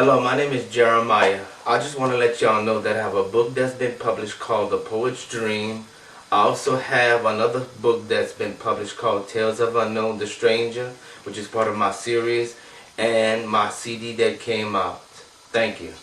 Hello, my name is Jeremiah. I just want to let y'all know that I have a book that's been published called The Poet's Dream. I also have another book that's been published called Tales of Unknown the Stranger, which is part of my series, and my CD that came out. Thank you.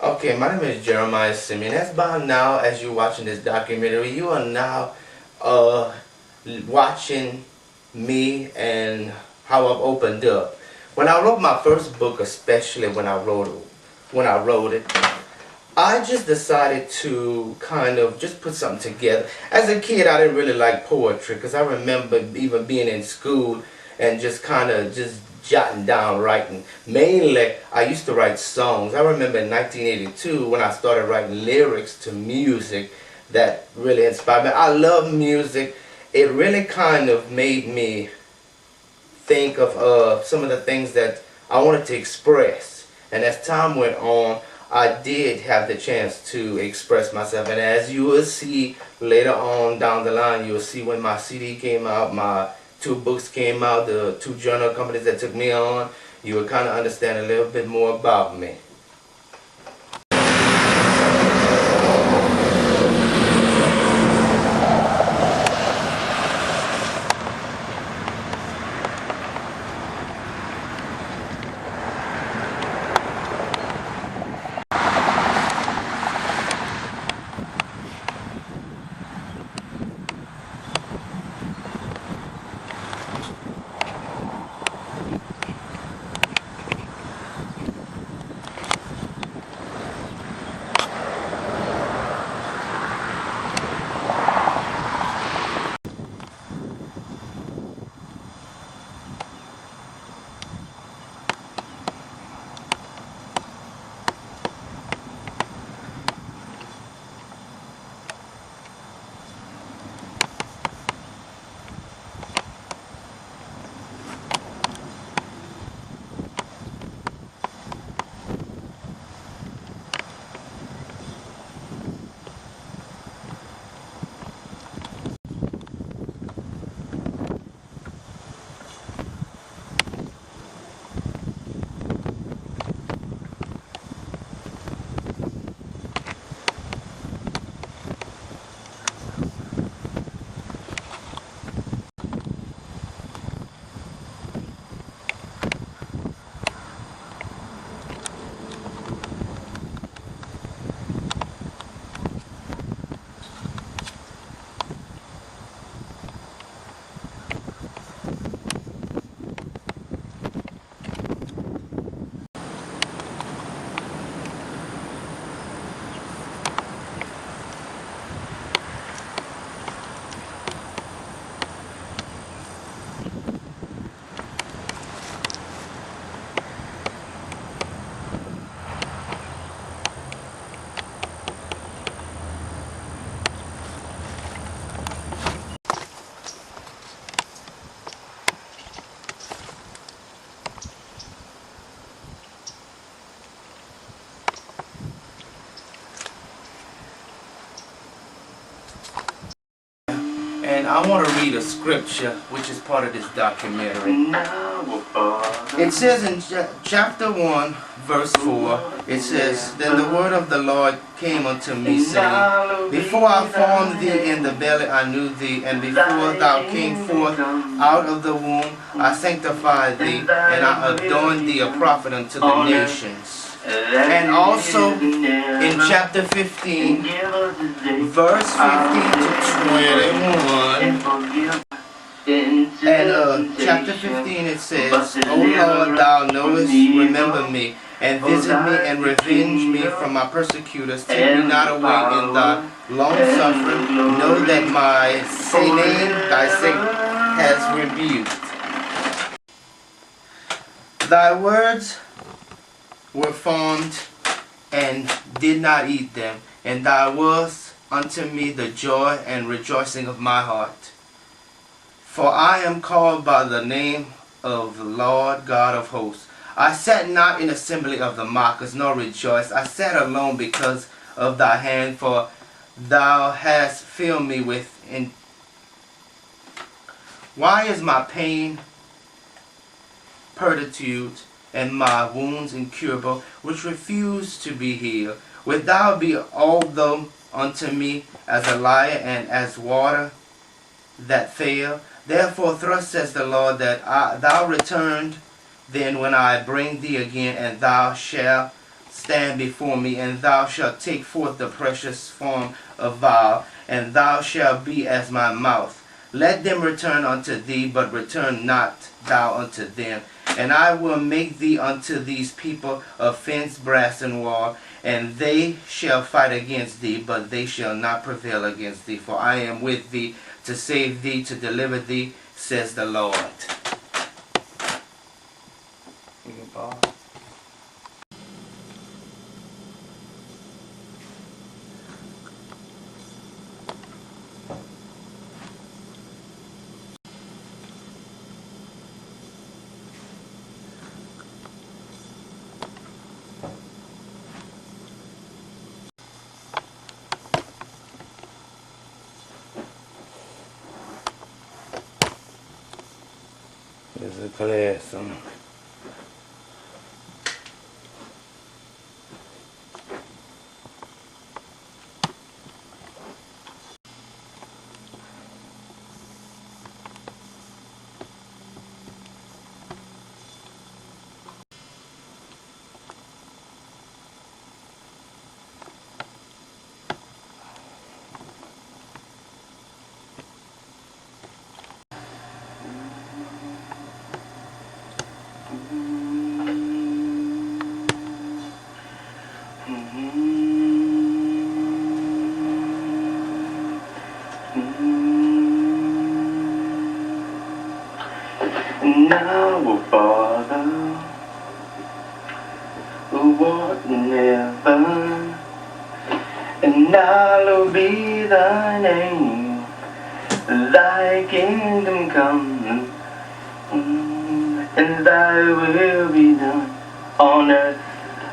Okay, my name is Jeremiah Semien. That's by now, as you're watching this documentary, you are now uh, watching me and how I've opened up. When I wrote my first book, especially when I wrote it, I just decided to kind of just put something together. As a kid, I didn't really like poetry because I remember even being in school and just kind of just jotting down writing. Mainly, I used to write songs. I remember in 1982 when I started writing lyrics to music that really inspired me. I love music. It really kind of made me think of some of the things that I wanted to express. And as time went on, I did have the chance to express myself. And as you will see later on down the line, you'll see when my CD came out, my two books came out, the two journal companies that took me on, you will kind of understand a little bit more about me. And I want to read a scripture which is part of this documentary. It says in chapter 1, verse 4, it says, "Then the word of the Lord came unto me, saying, Before I formed thee in the belly I knew thee, and before thou came forth out of the womb I sanctified thee, and I adorned thee a prophet unto the nations." And also in chapter 15, verse 15 to 21, and chapter 15 it says, "O Lord, thou knowest, remember me, and visit me, and revenge me from my persecutors. Take me not away in thy long suffering. Know that my name thy sake has rebuked. Thy words were formed, and did not eat them, and thou wast unto me the joy and rejoicing of my heart. For I am called by the name of the Lord God of hosts. I sat not in assembly of the mockers, nor rejoiced. I sat alone because of thy hand, for thou hast filled me with Why is my pain puritude, and my wounds incurable, which refuse to be healed? Wilt thou be although unto me as a liar, and as water that fail? Therefore thus says the Lord, that thou returned then when I bring thee again, and thou shalt stand before me, and thou shalt take forth the precious form of vow, and thou shalt be as my mouth. Let them return unto thee, but return not thou unto them. And I will make thee unto these people of fence, brass, and wall, and they shall fight against thee, but they shall not prevail against thee. For I am with thee to save thee, to deliver thee, says the Lord." There's a class on. Now, O Father, who art in heaven, and hallowed be thy name. Thy kingdom come, and thy will be done on earth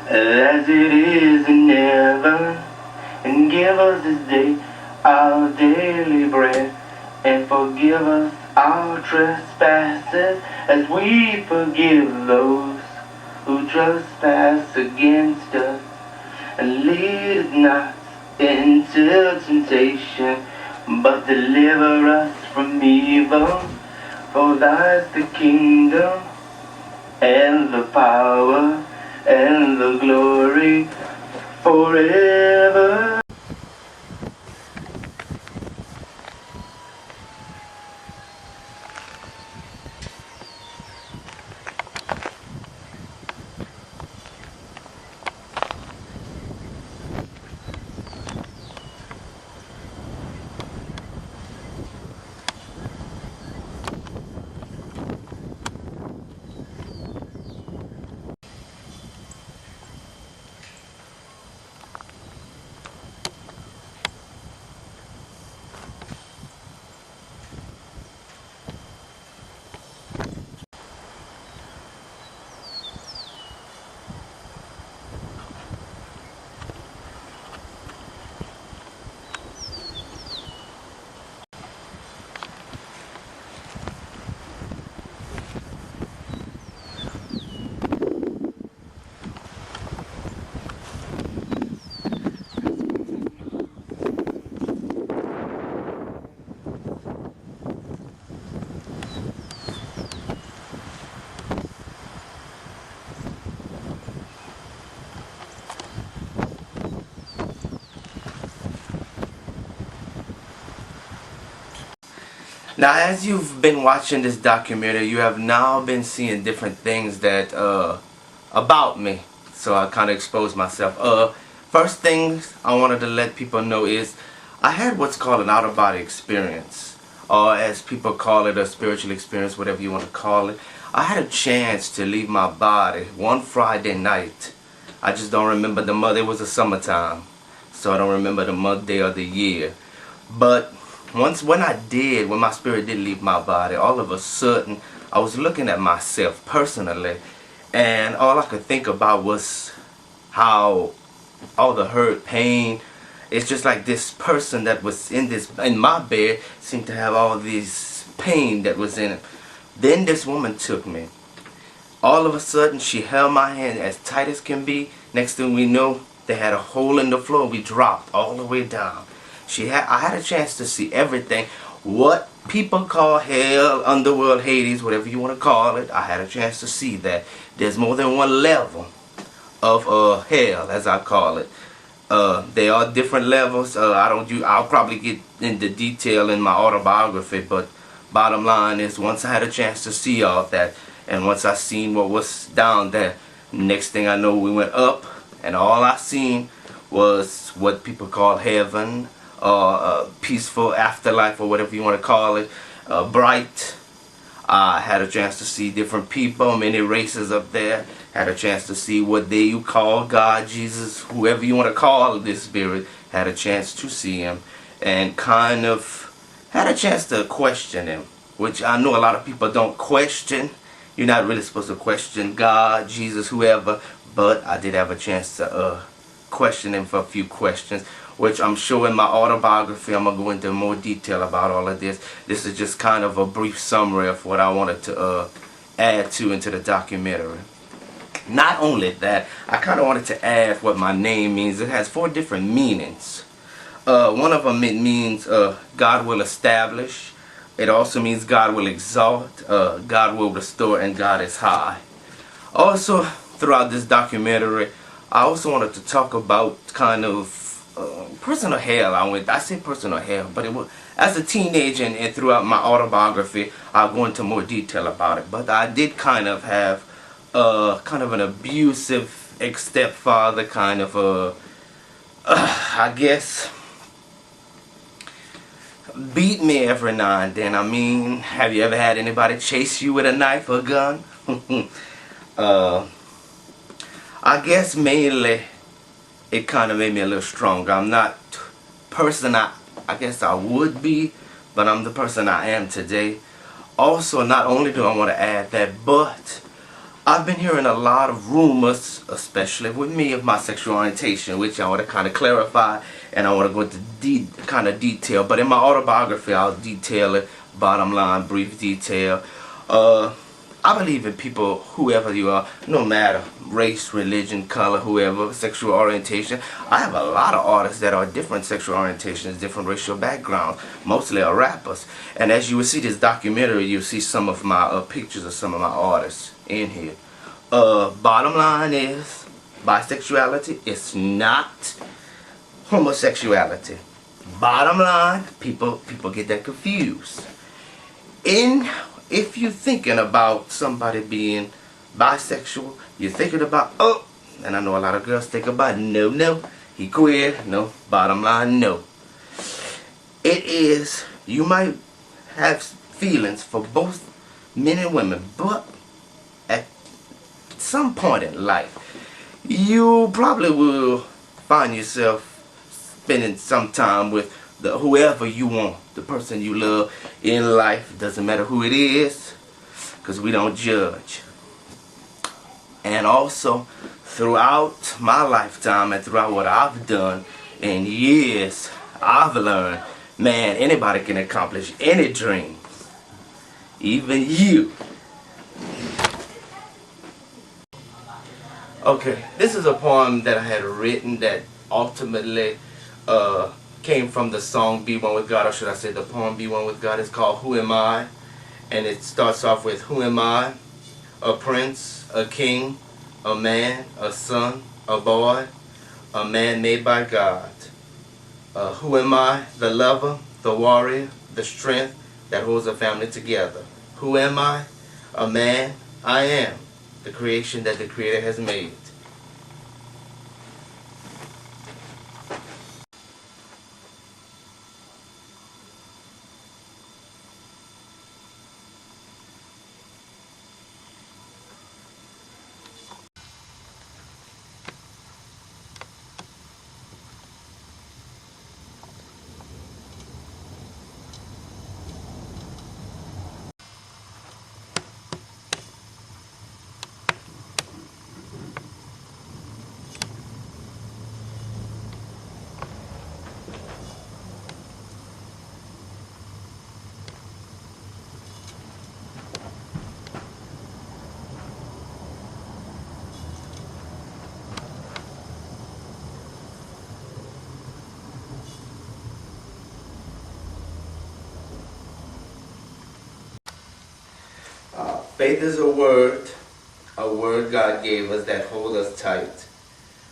as it is in heaven. And give us this day our daily bread, and forgive us our trespasses, as we forgive those who trespass against us. And lead us not into temptation, but deliver us from evil. For thine is the kingdom, and the power, and the glory, forever. Now, as you've been watching this documentary, you have now been seeing different things that about me. So I kind of exposed myself. First things I wanted to let people know is I had what's called an out-of-body experience, or as people call it, a spiritual experience, whatever you want to call it. I had a chance to leave my body one Friday night. I just don't remember the month. It was the summertime, so I don't remember the month, day, or the year. But when my spirit did leave my body, all of a sudden I was looking at myself personally, and all I could think about was how all the hurt, pain. It's just like this person that was in my bed seemed to have all this pain that was in it. Then this woman took me. All of a sudden she held my hand as tight as can be. Next thing we know, they had a hole in the floor. We dropped all the way down. I had a chance to see everything. What people call hell, underworld, Hades, whatever you want to call it. I had a chance to see that. There's more than one level of hell, as I call it. There are different levels. I'll probably get into detail in my autobiography, but bottom line is, once I had a chance to see all that, and once I seen what was down there, next thing I know, we went up, and all I seen was what people call heaven, or peaceful afterlife, or whatever you want to call it, bright. I had a chance to see different people, many races up there. Had a chance to see what you call God, Jesus, whoever you want to call this spirit. Had a chance to see him, and kind of had a chance to question him, which I know a lot of people don't question. You're not really supposed to question God, Jesus, whoever, but I did have a chance to question him for a few questions, which I'm sure in my autobiography I'm going to go into more detail about all of this. This is just kind of a brief summary of what I wanted to add into the documentary. Not only that, I kind of wanted to add what my name means. It has 4 different meanings. One of them, it means God will establish. It also means God will exalt, God will restore, and God is high. Also, throughout this documentary, I also wanted to talk about kind of personal hell. I say personal hell, but it was as a teenager, and throughout my autobiography, I'll go into more detail about it. But I did kind of have kind of an abusive ex-stepfather, kind of I guess, beat me every now and then. I mean, have you ever had anybody chase you with a knife or a gun? I guess mainly it kind of made me a little stronger. I'm not person I guess I would be, but I'm the person I am today. Also, not only do I want to add that, but I've been hearing a lot of rumors, especially with me, of my sexual orientation, which I want to kind of clarify, and I want to go into kind of detail. But in my autobiography, I'll detail it, bottom line, brief detail. I believe in people, whoever you are, no matter race, religion, color, whoever, sexual orientation. I have a lot of artists that are different sexual orientations, different racial backgrounds, mostly are rappers. And as you will see this documentary, you'll see some of my pictures of some of my artists in here. Bottom line is, bisexuality is not homosexuality. Bottom line, people get that confused. If you're thinking about somebody being bisexual, you're thinking about, oh, and I know a lot of girls think about, no, he queer. No, bottom line, no. It is, you might have feelings for both men and women, but at some point in life, you probably will find yourself spending some time with whoever you want, the person you love in life. Doesn't matter who it is, because we don't judge. And also, throughout my lifetime and throughout what I've done in years, I've learned, man, anybody can accomplish any dream, even you. Okay, this is a poem that I had written that ultimately came from the song Be One With God, or should I say the poem Be One With God. It's called Who Am I? And it starts off with, who am I? A prince, a king, a man, a son, a boy, a man made by God. Who am I? The lover, the warrior, the strength, that holds a family together. Who am I? A man. I am the creation that the Creator has made. Faith is a word God gave us that holds us tight.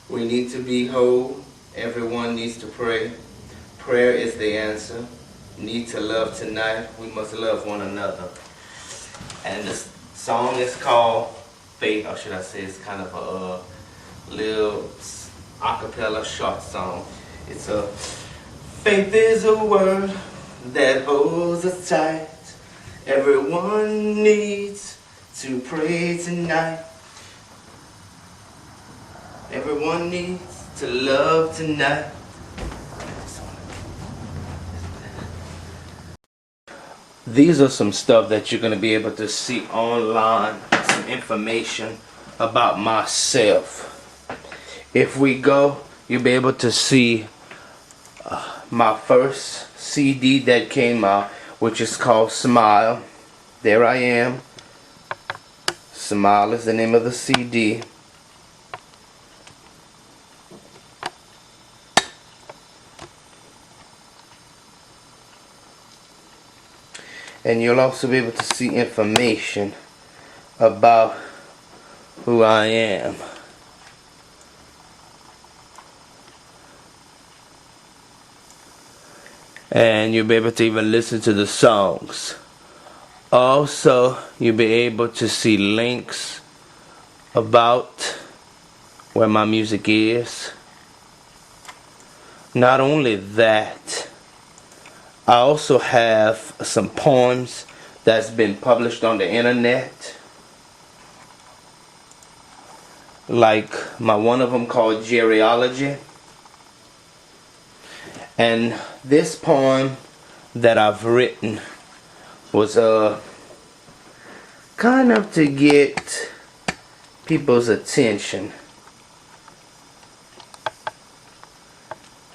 We need to be whole. Everyone needs to pray. Prayer is the answer. Need to love tonight. We must love one another. And this song is called Faith, or should I say it's kind of a little acapella short song. It's a faith is a word that holds us tight. Everyone needs to pray tonight. Everyone needs to love tonight. These are some stuff that you're going to be able to see online, some information about myself. If we go, you'll be able to see my first CD that came out, which is called Smile. There I am. Smile is the name of the CD. And you'll also be able to see information about who I am. And you'll be able to even listen to the songs. Also, you'll be able to see links about where my music is. Not only that, I also have some poems that's been published on the internet. Like one of them called Geriology. And this poem that I've written was kind of to get people's attention.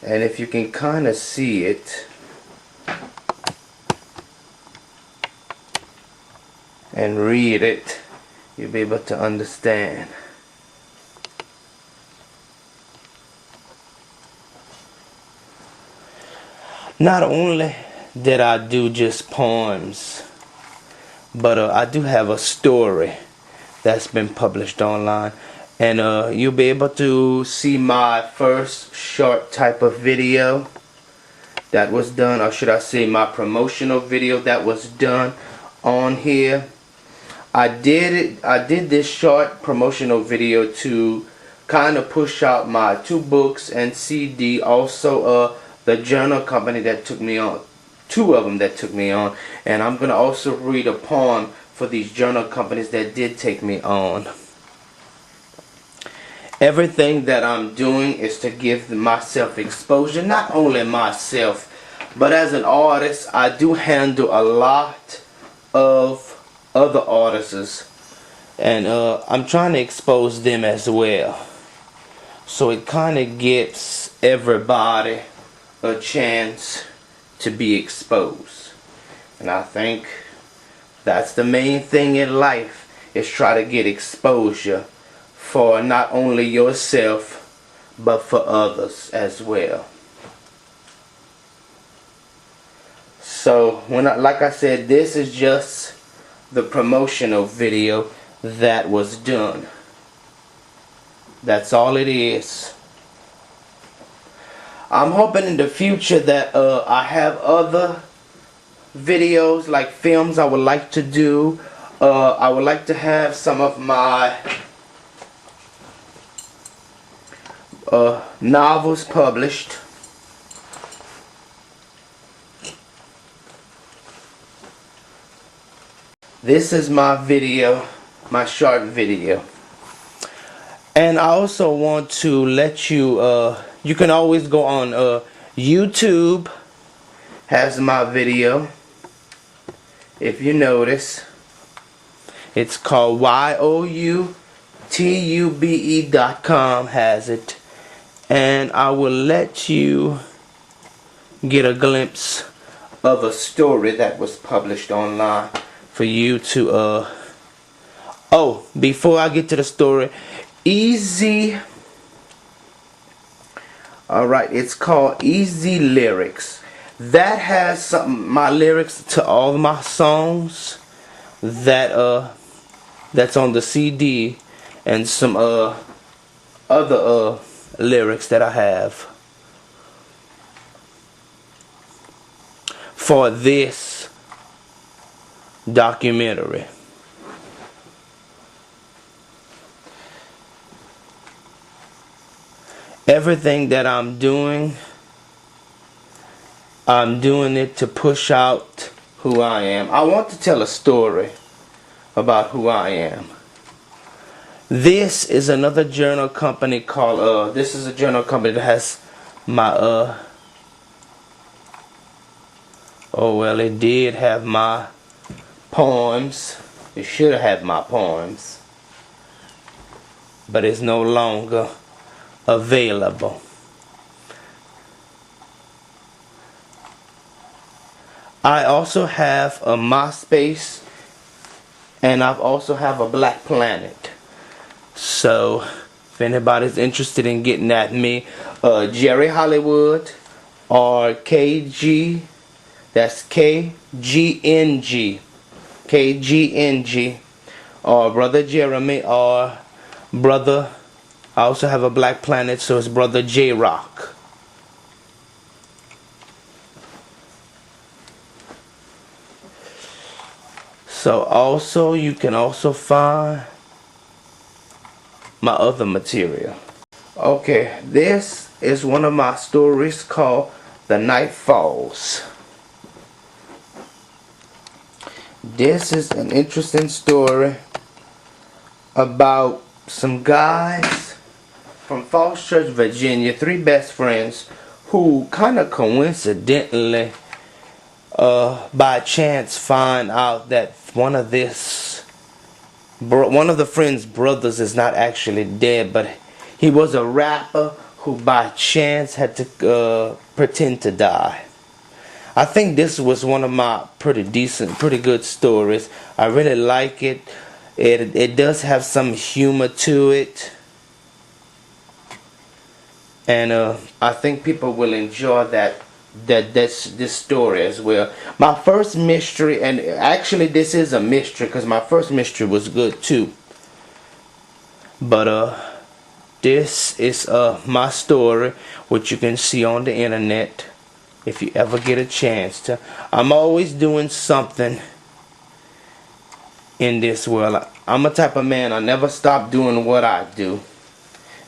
And if you can kind of see it, and read it, you'll be able to understand. Not only did I do just poems, but I do have a story that's been published online. And you'll be able to see my first short type of video that was done, or should I say my promotional video that was done on here. I did this short promotional video to kind of push out my 2 books and CD. Also the journal company that took me on, 2 of them that took me on. And I'm going to also read a poem for these journal companies that did take me on. Everything that I'm doing is to give myself exposure. Not only myself, but as an artist, I do handle a lot of other artists, and I'm trying to expose them as well, so it kind of gives everybody a chance to be exposed. And I think that's the main thing in life, is try to get exposure for not only yourself but for others as well. So like I said, this is just the promotional video that was done. That's all it is. I'm hoping in the future that I have other videos, like films I would like to do. I would like to have some of my novels published. This is my video, my short video. And I also want to let you, you can always go on YouTube, has my video. If you notice, it's called youtube.com, has it. And I will let you get a glimpse of a story that was published online for you to oh, before I get to the story, alright, it's called Easy Lyrics. That has some my lyrics to all my songs that that's on the CD, and some other lyrics that I have for this documentary. Everything that I'm doing it to push out who I am. I want to tell a story about who I am. This is another journal company called this is a journal company that has my oh well, it did have my poems. It should have had my poems, but it's no longer available. I also have a MySpace, and I also have a Black Planet. So if anybody's interested in getting at me, Jerry Hollywood or KG, that's KGNG, or Brother Jeremy, or Brother, I also have a Black Planet, so it's Brother J Rock. So also you can also find my other material. Okay, this is one of my stories called The Night Falls. This is an interesting story about some guys from Falls Church, Virginia, 3 best friends who kind of coincidentally by chance find out that one of the friend's brothers is not actually dead, but he was a rapper who by chance had to pretend to die. I think this was one of my pretty good stories. I really like it. It does have some humor to it, and I think people will enjoy this story as well. My first mystery, and actually this is a mystery because my first mystery was good too, but this is my story, which you can see on the internet if you ever get a chance to. I'm always doing something in this world. I'm a type of man, I never stop doing what I do,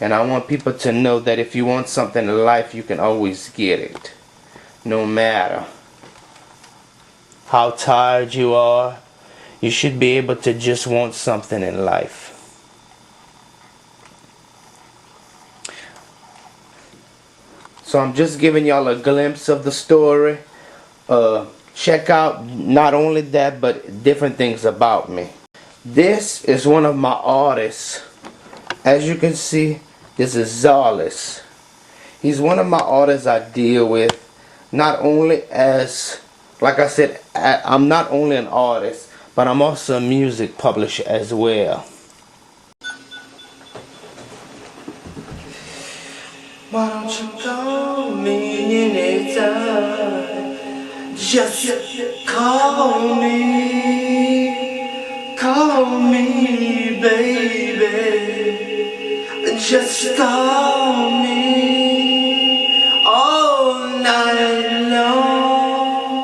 and I want people to know that if you want something in life, you can always get it. No matter how tired you are, you should be able to just want something in life. So I'm just giving y'all a glimpse of the story. Check out not only that, but different things about me. This is one of my artists. As you can see, this is Zarlis. He's one of my artists I deal with. Not only as, like I said, I'm not only an artist, but I'm also a music publisher as well. Why don't you call me anytime? Just call me, baby. Just call me all night long.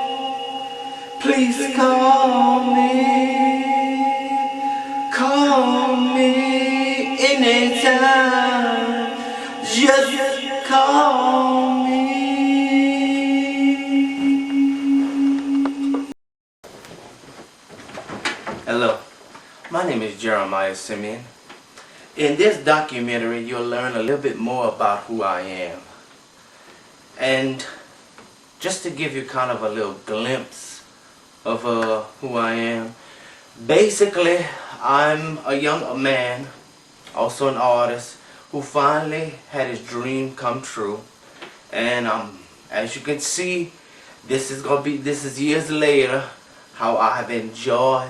Jeremiah Semien. In this documentary, you'll learn a little bit more about who I am. And just to give you kind of a little glimpse of who I am, basically, I'm a young man, also an artist, who finally had his dream come true. And as you can see, this is years later, how I have enjoyed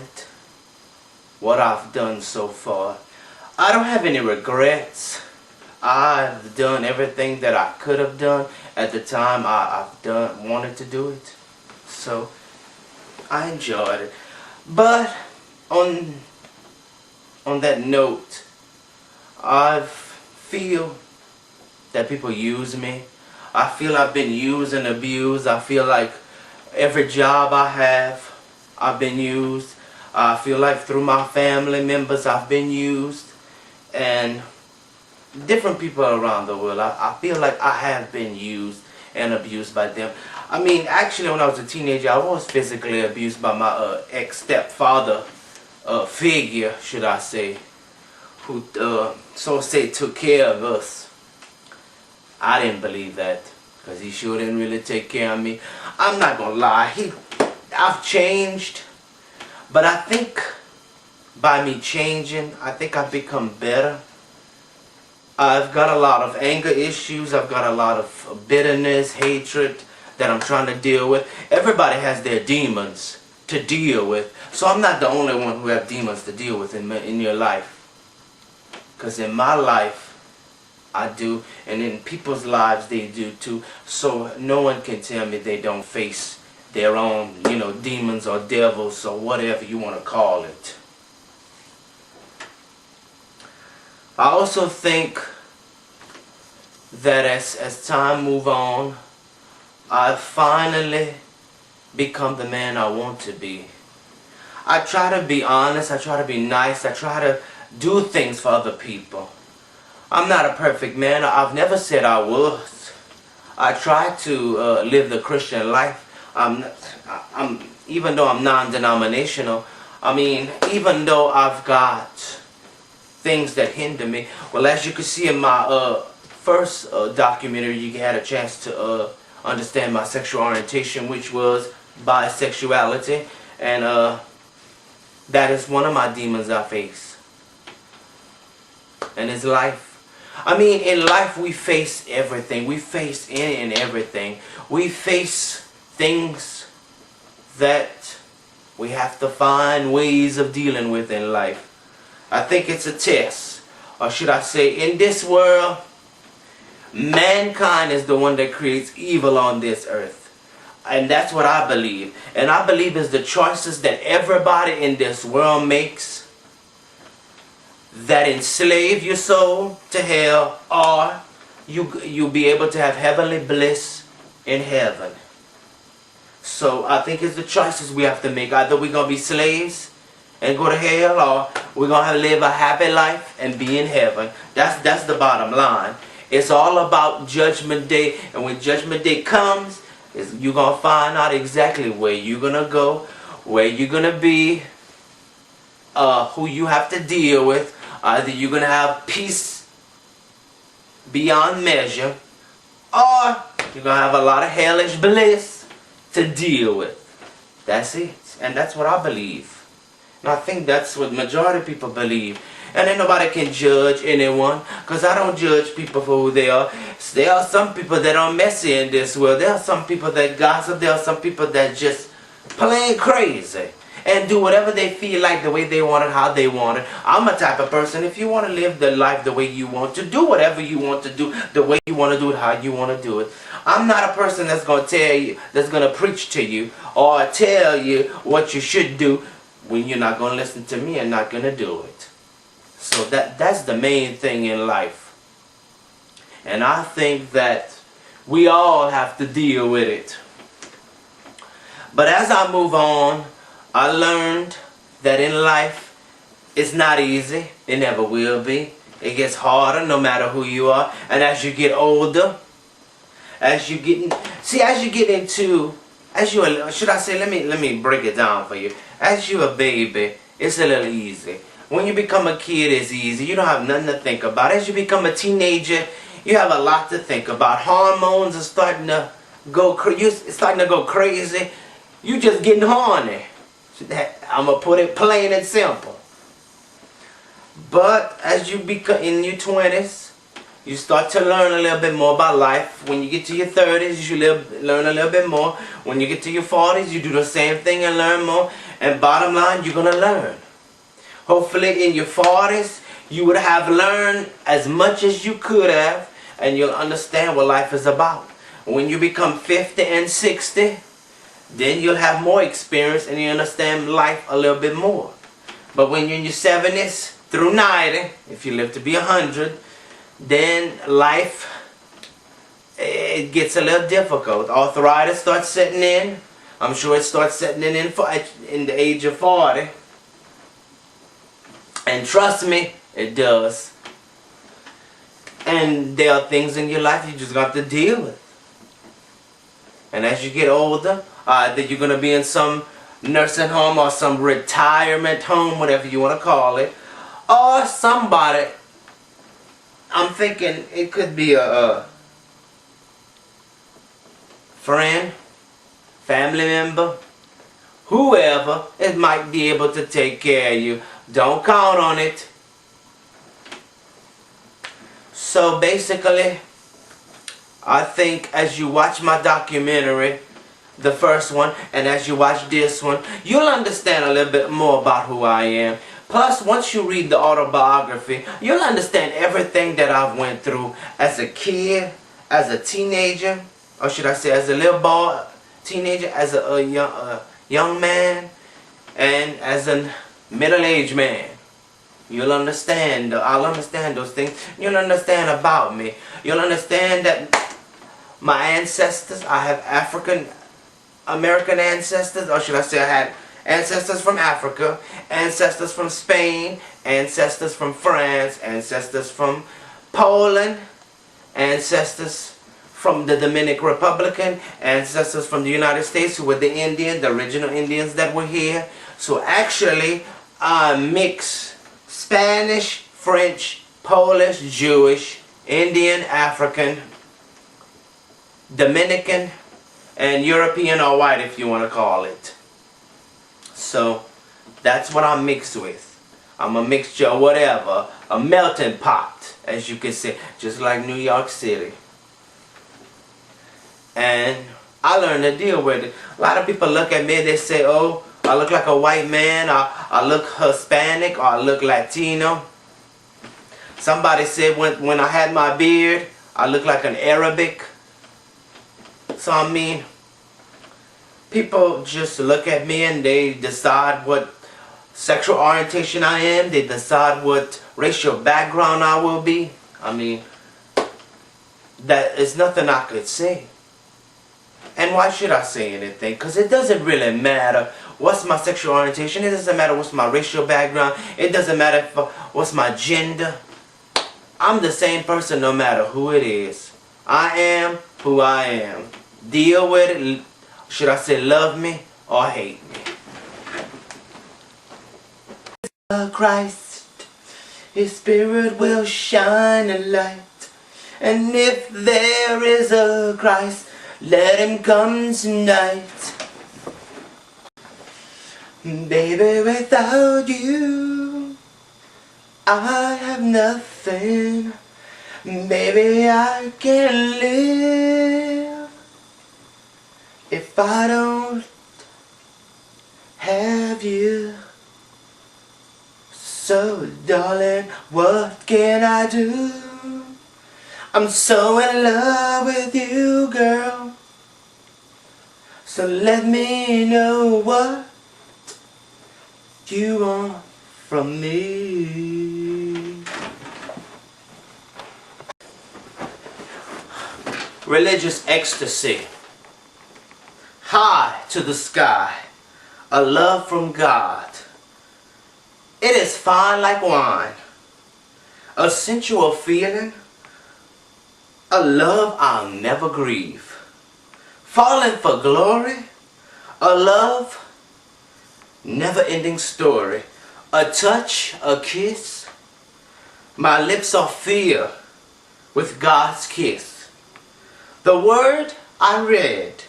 what I've done so far. I don't have any regrets. I've done everything that I could have done at the time I've wanted to do it. So I enjoyed it. But on that note, I feel that people use me. I feel I've been used and abused. I feel like every job I have, I've been used. I feel like through my family members I've been used. And different people around the world, I feel like I have been used and abused by them. I mean, actually when I was a teenager, I was physically abused by my ex-stepfather figure, should I say, who so say took care of us. I didn't believe that, because he sure didn't really take care of me. I'm not gonna lie, I've changed, but I think by me changing, I think I've become better. I've got a lot of anger issues, I've got a lot of bitterness, hatred that I'm trying to deal with. Everybody has their demons to deal with, so I'm not the only one who have demons to deal with in your life. Because in my life, I do, and in people's lives they do too. So no one can tell me they don't face their own, demons or devils or whatever you want to call it. I also think that as time moves on, I've finally become the man I want to be. I try to be honest, I try to be nice, I try to do things for other people. I'm not a perfect man. I've never said I was. I try to live the Christian life. Even though I'm non-denominational, even though I've got things that hinder me. Well, as you can see in my first documentary, you had a chance to understand my sexual orientation, which was bisexuality, and that is one of my demons I face. And it's life. In life we face everything. We face any and everything. We face things that we have to find ways of dealing with in life. I think it's a test. Or should I say, in this world, mankind is the one that creates evil on this earth. And that's what I believe. And I believe it's the choices that everybody in this world makes that enslave your soul to hell, or you'll be able to have heavenly bliss in heaven. So I think it's the choices we have to make. Either we're going to be slaves and go to hell, or we're going to live a happy life and be in heaven. That's the bottom line. It's all about Judgment Day, and when Judgment Day comes, you're going to find out exactly where you're going to go, where you're going to be, who you have to deal with. Either you're going to have peace beyond measure, or you're going to have a lot of hellish bliss to deal with. That's it. And that's what I believe. And I think that's what majority of people believe. And ain't nobody can judge anyone, because I don't judge people for who they are. There are some people that are messy in this world. There are some people that gossip. There are some people that just plain crazy and do whatever they feel like, the way they want it, how they want it. I'm a type of person, if you want to live the life the way you want to, do whatever you want to do, the way you want to do it, how you want to do it. I'm not a person that's going to tell you, that's going to preach to you, or tell you what you should do when you're not going to listen to me and not going to do it. So that's the main thing in life. And I think that we all have to deal with it. But as I move on, I learned that in life, it's not easy. It never will be. It gets harder no matter who you are. And as you get older, should I say, let me break it down for you. As you're a baby, it's a little easy. When you become a kid, it's easy. You don't have nothing to think about. As you become a teenager, you have a lot to think about. Hormones are starting to you're starting to go crazy. You just getting horny. I'm gonna put it plain and simple. But as you become in your 20s, you start to learn a little bit more about life. When you get to your 30s, you learn a little bit more. When you get to your 40s, you do the same thing and learn more. And bottom line, you're gonna learn. Hopefully in your 40s, you would have learned as much as you could have, and you'll understand what life is about. When you become 50 and 60, then you'll have more experience and you understand life a little bit more. But when you're in your 70s through 90, if you live to be 100, then life, it gets a little difficult. Arthritis starts setting in. I'm sure it starts setting in the age of 40. And trust me, it does. And there are things in your life you just got to deal with. And as you get older, either you're going to be in some nursing home or some retirement home, whatever you want to call it, or somebody, I'm thinking it could be a friend, family member, whoever, it might be able to take care of you. Don't count on it. So basically, I think as you watch my documentary, the first one, and as you watch this one, you'll understand a little bit more about who I am. Plus, once you read the autobiography, you'll understand everything that I've went through as a kid, as a teenager, or should I say as a little boy, teenager, as a young man, and as a middle-aged man. You'll understand, I'll understand those things. You'll understand about me. You'll understand that my ancestors, I have African American ancestors, or should I say I had ancestors from Africa, ancestors from Spain, ancestors from France, ancestors from Poland, ancestors from the Dominican Republic, ancestors from the United States who were the Indians, the original Indians that were here. So actually, I mix Spanish, French, Polish, Jewish, Indian, African, Dominican, and European or white if you want to call it. So that's what I'm mixed with. I'm a mixture of whatever, a melting pot, as you could say, just like New York City. And I learned to deal with it. A lot of people look at me, they say, oh, I look like a white man, or I look Hispanic, or I look Latino. Somebody said when I had my beard, I look like an Arabic. So I mean, people just look at me and they decide what sexual orientation I am. They decide what racial background I will be. I mean, that is nothing I could say. And why should I say anything? Because it doesn't really matter what's my sexual orientation. It doesn't matter what's my racial background. It doesn't matter what's my gender. I'm the same person no matter who it is. I am who I am. Deal with it. Should I say love me or hate me? Christ, His Spirit will shine a light. And if there is a Christ, let Him come tonight. Baby, without you, I have nothing. Baby, I can't live if I don't have you. So darling, what can I do? I'm so in love with you, girl. So let me know what you want from me. Religious ecstasy. High to the sky. A love from God. It is fine like wine. A sensual feeling. A love I'll never grieve. Falling for glory. A love, never-ending story. A touch, a kiss. My lips are filled with God's kiss. The word I read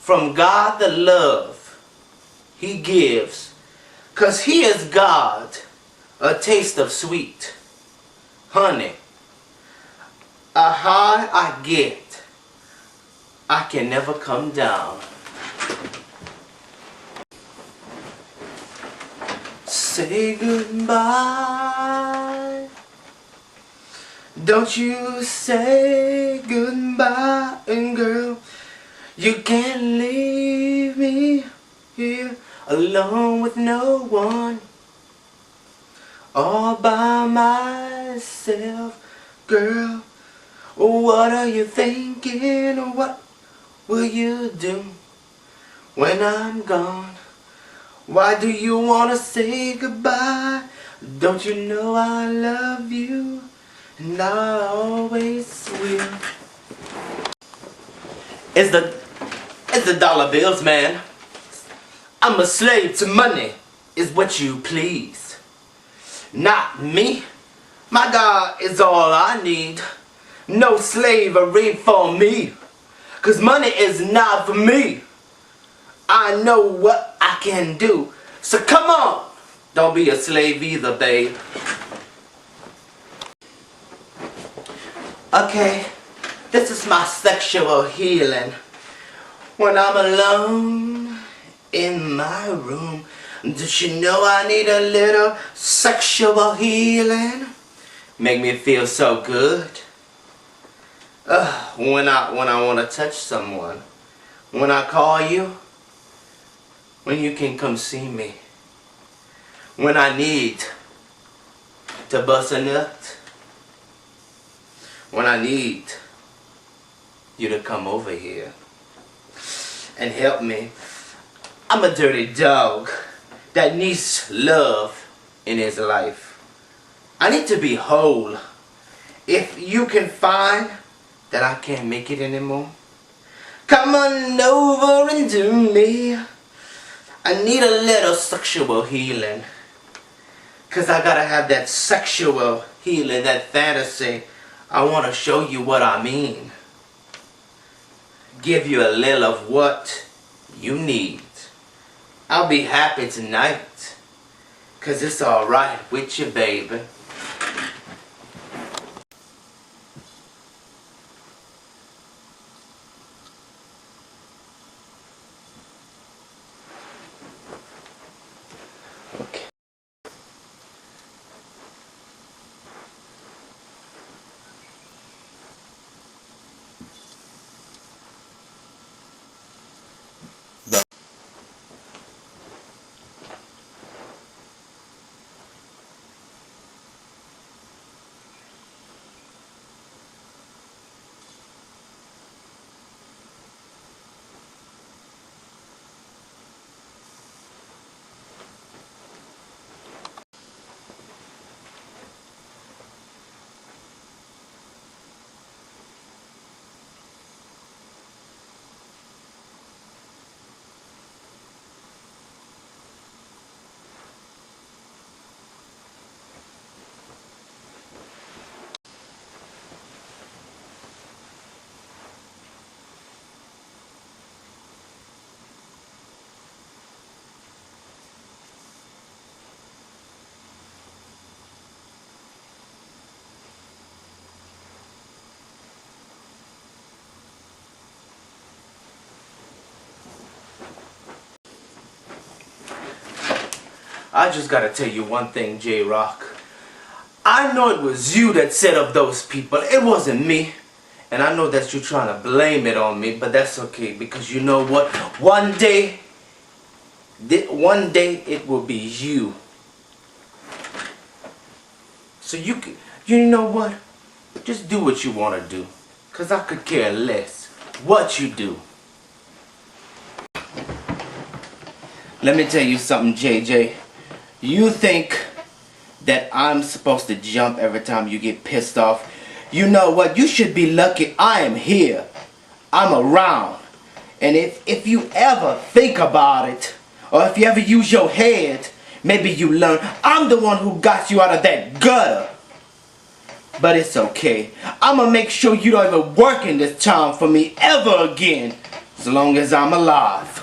from God the love He gives, 'cause He is God, a taste of sweet honey. A high I get, I can never come down. Say goodbye. Don't you say goodbye, girl. You can't leave me here alone with no one. All by myself, girl. What are you thinking? What will you do when I'm gone? Why do you wanna say goodbye? Don't you know I love you, and I always will. It's the dollar bills, man. I'm a slave to money, is what you please. Not me. My God is all I need. No slavery for me, 'cause money is not for me. I know what I can do, so come on, don't be a slave either, babe. Okay, this is my sexual healing. When I'm alone in my room, don't you know I need a little sexual healing? Make me feel so good. When I want to touch someone, when I call you, when you can come see me, when I need to bust a nut, when I need you to come over here and help me. I'm a dirty dog that needs love in his life. I need to be whole. If you can find that I can't make it anymore, come on over and do me. I need a little sexual healing, 'cause I gotta have that sexual healing, that fantasy. I want to show you what I mean. Give you a little of what you need. I'll be happy tonight, 'cause it's alright with you, baby. Okay. I just gotta tell you one thing, J-Rock. I know it was you that set up those people. It wasn't me. And I know that you're trying to blame it on me, but that's okay, because you know what? One day it will be you. So you know what? Just do what you want to do, 'cause I could care less what you do. Let me tell you something, JJ. You think that I'm supposed to jump every time you get pissed off? You know what? You should be lucky I am here. I'm around. And if you ever think about it, or if you ever use your head, maybe you learn I'm the one who got you out of that gutter. But it's okay. I'ma make sure you don't even work in this town for me ever again, as long as I'm alive.